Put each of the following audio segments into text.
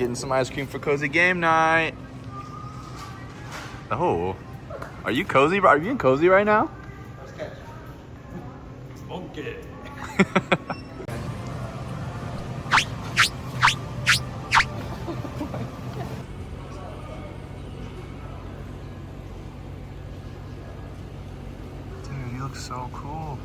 Getting some ice cream for cozy game night. Oh, are you cozy? Are you in cozy right now? Okay. Dude, you look so cool.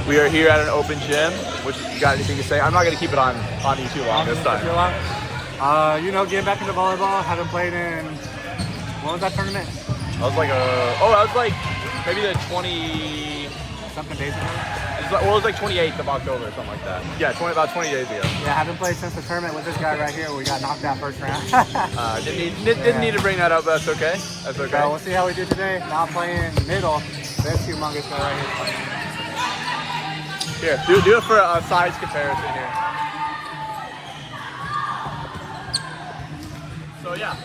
We are here at an open gym. Which you got anything to say? I'm not gonna keep it on you too long this time. You know, getting back into volleyball. Haven't played in. What was that tournament? I was like I was like maybe the 20 Something days ago. it was like 28th of October or something like that. Yeah, about 20 days ago. Yeah, I haven't played since the tournament with this guy right here. We got knocked out first round. Didn't need to bring that up, but that's okay. That's okay. So we'll see how we do today. Now playing middle. This humongous guy right here. Here, do it for a size comparison here. So yeah,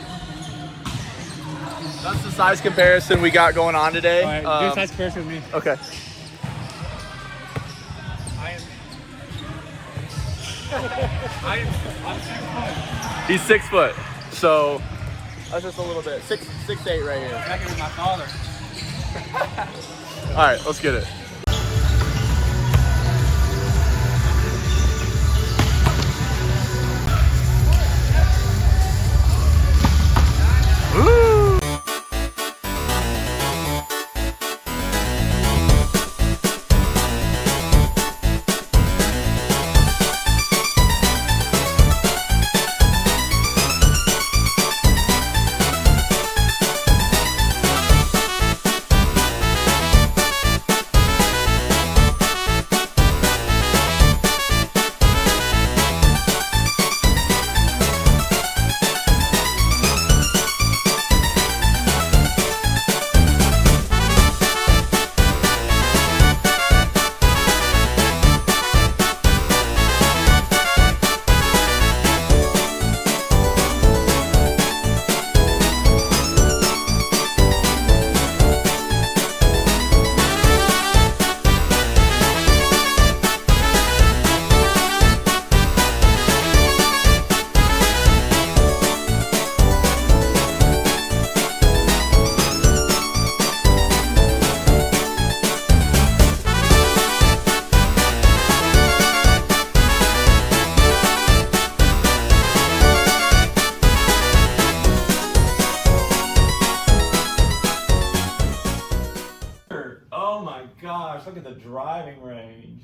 that's the size comparison we got going on today. All right, do size comparison with me. Okay. He's 6 foot, so that's just a little bit. 6'8" right here. That could be my father. All right, let's get it. Woo! Oh my gosh, look at the driving range.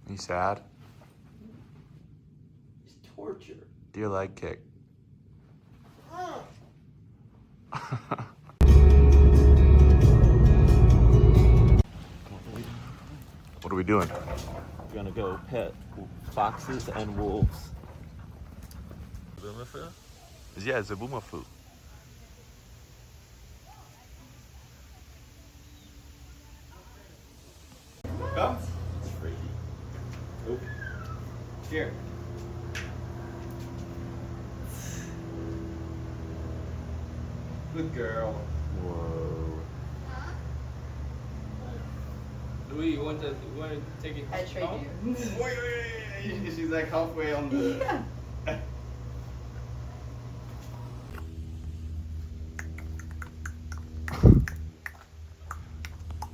You sad? It's torture. Do your leg kick? What are we doing? We're gonna go pet foxes and wolves. Yeah, it's a boomerfoot. Come. It's crazy. Oop. Here. Good girl. Whoa. Louis, you want to take it? I trade you. Wait. She's like halfway on the. Yeah.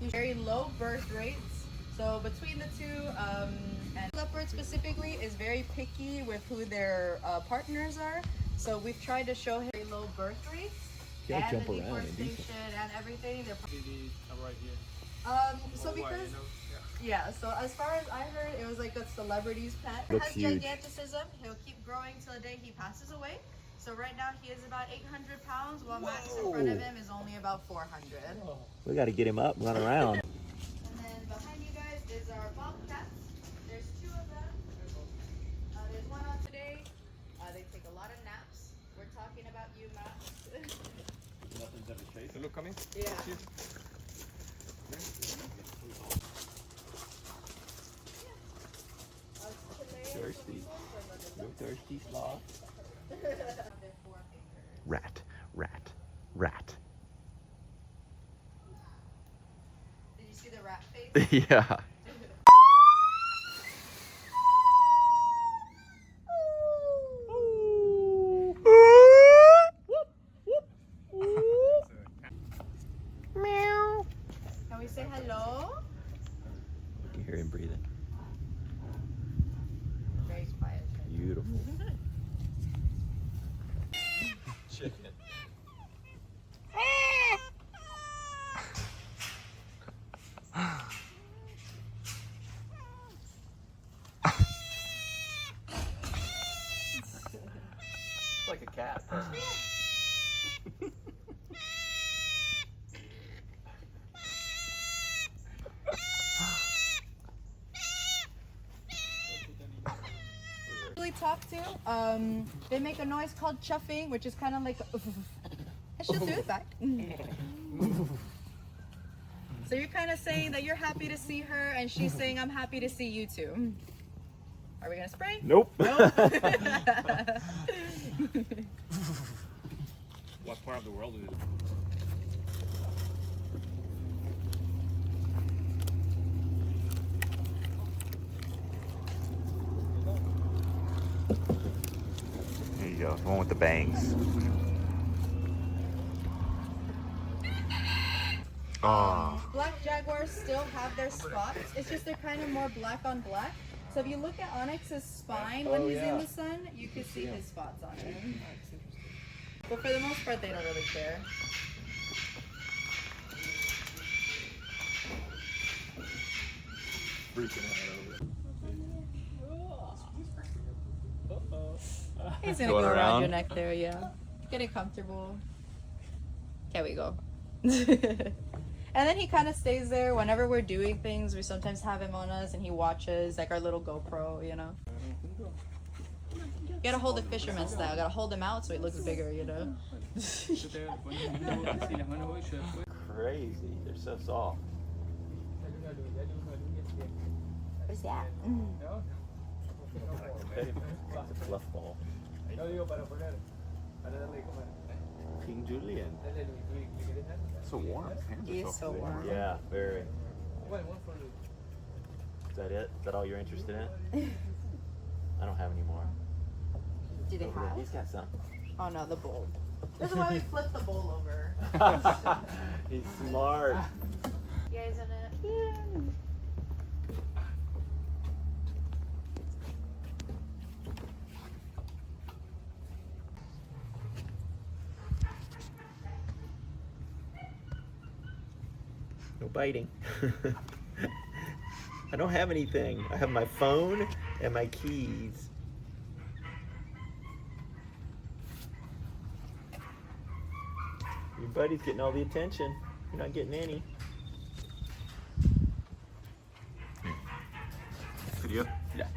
Very low birth rates. So between the two, and leopard specifically is very picky with who their partners are. So we've tried to show him very low birth rates Gotta and jump the around and do deforestation and everything. They're Right here. so because yeah, so as far as I heard, it was like a celebrity's pet. Looks Has huge. giganticism. He'll keep growing till the day he passes away. So right now he is about 800 pounds, while Max in front of him is only about 400. We gotta get him up, run around. And then behind you guys is our bobcats. There's two of them. look coming? Yeah. Thirsty. No thirsty sloth. Rat, rat, rat. Did you see the rat face? Yeah. Can we say hello? You can hear him breathing. Very quiet. Beautiful. Chicken. Like a cat. Really talk to. They make a noise called chuffing, which is kind of like. And she'll do it back. So you're kind of saying that you're happy to see her, and she's saying I'm happy to see you too. Are we gonna spray? Nope. What part of the world is it? There you go. The one with the bangs. Oh. Black jaguars still have their spots. It's just they're kind of more black on black. So if you look at Onyx's spine when he's in the sun, you can see his spots on him. But for the most part, they don't really care. He's gonna Going go around around? your neck there, yeah. Getting comfortable. There we go. And then he kind of stays there whenever we're doing things. We sometimes have him on us and he watches, like our little GoPro, you know. You gotta hold it fisherman style. Gotta hold him out so he looks bigger, you know. Crazy. They're so soft. What's that? Okay. It's a fluff ball. King Julian. So warm. He is so warm. Yeah, very. Is that it? Is that all you're interested in? I don't have any more. Do they Over there. have? He's got some. Oh no, the bowl. This is why we flip the bowl over. He's smart. You guys in it? No biting. I don't have anything. I have my phone and my keys. Your buddy's getting all the attention. You're not getting any. Video? Yeah.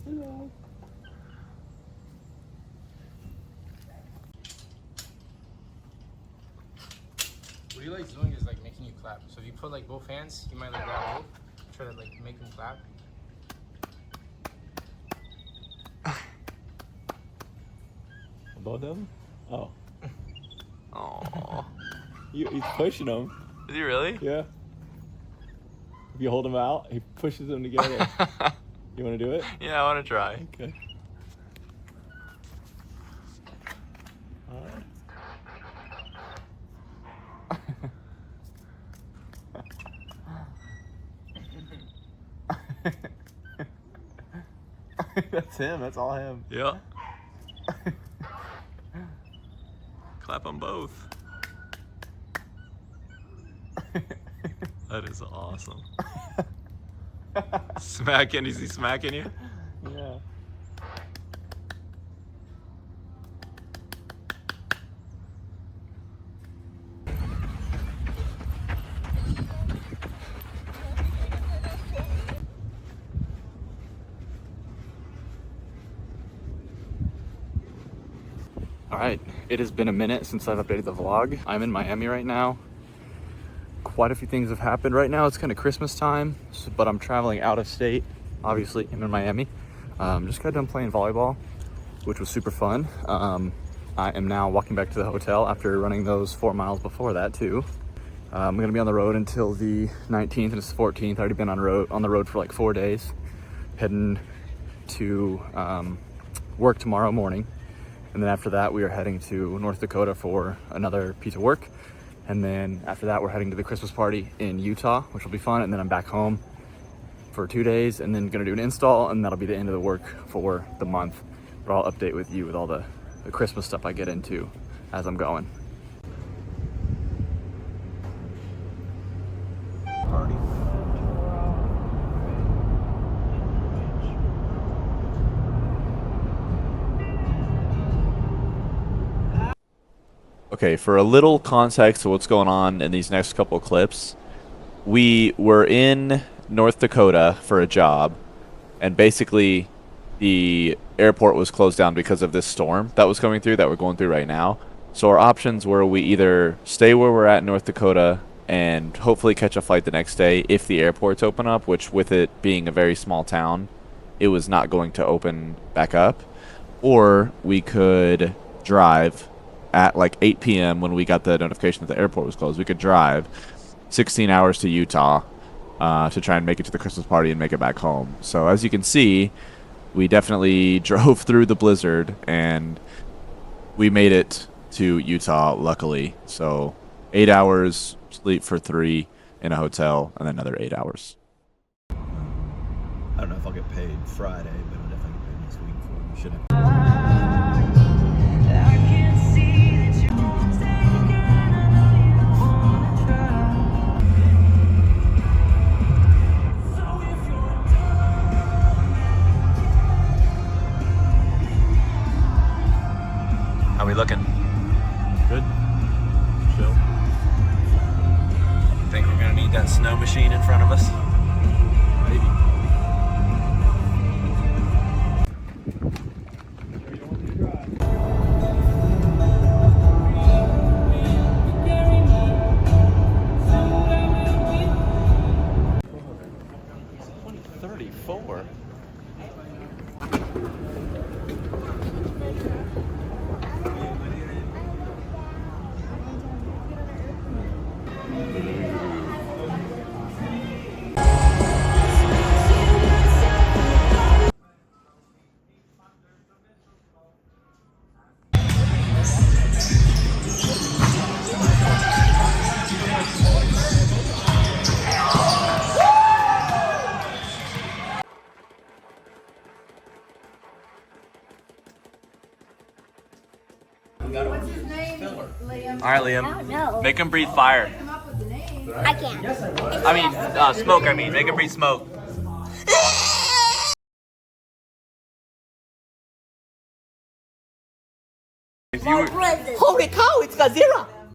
Hello. What he likes doing is like making you clap. So if you put like both hands, you might like grab both, try to like make them clap. Both of them? Oh. Oh. He's pushing them. Is he really? Yeah. If you hold him out, he pushes them together. You want to do it? Yeah, I want to try. Okay. Alright. That's him. That's all him. Yeah. Clap on both. That is awesome. Smacking? Is he smacking you? Yeah. Alright, it has been a minute since I've updated the vlog. I'm in Miami right now. Quite a few things have happened. Right now it's kind of Christmas time, but I'm traveling out of state. Obviously, I'm in Miami. Just got done playing volleyball, which was super fun. I am now walking back to the hotel after running those 4 miles before that too. I'm gonna be on the road until the 19th and it's the 14th. I've already been on the road for like 4 days. Heading to work tomorrow morning. And then after that, we are heading to North Dakota for another piece of work. And then after that, we're heading to the Christmas party in Utah, which will be fun. And then I'm back home for 2 days and then gonna do an install, and that'll be the end of the work for the month. But I'll update with you with all the Christmas stuff I get into as I'm going. Okay, for a little context of what's going on in these next couple of clips, we were in North Dakota for a job, and basically the airport was closed down because of this storm that was coming through, that we're going through right now. So our options were we either stay where we're at in North Dakota and hopefully catch a flight the next day if the airports open up, which with it being a very small town, it was not going to open back up, or we could drive at like 8 p.m. when we got the notification that the airport was closed. We could drive 16 hours to Utah to try and make it to the Christmas party and make it back home. So as you can see, we definitely drove through the blizzard and we made it to Utah, luckily. So 8 hours, sleep for 3 in a hotel, and then another 8 hours. I don't know if I'll get paid Friday, but I'll definitely get paid next week for it. Should have. How we looking? Good. Chill. Think we're gonna need that snow machine in front of us? Maybe. What's his name? Liam. All right, Liam. I don't know. Make him breathe fire. Come up with the name. I can't. I mean, smoke. I mean, make him breathe smoke. If you were, Present. Holy cow, it's Godzilla!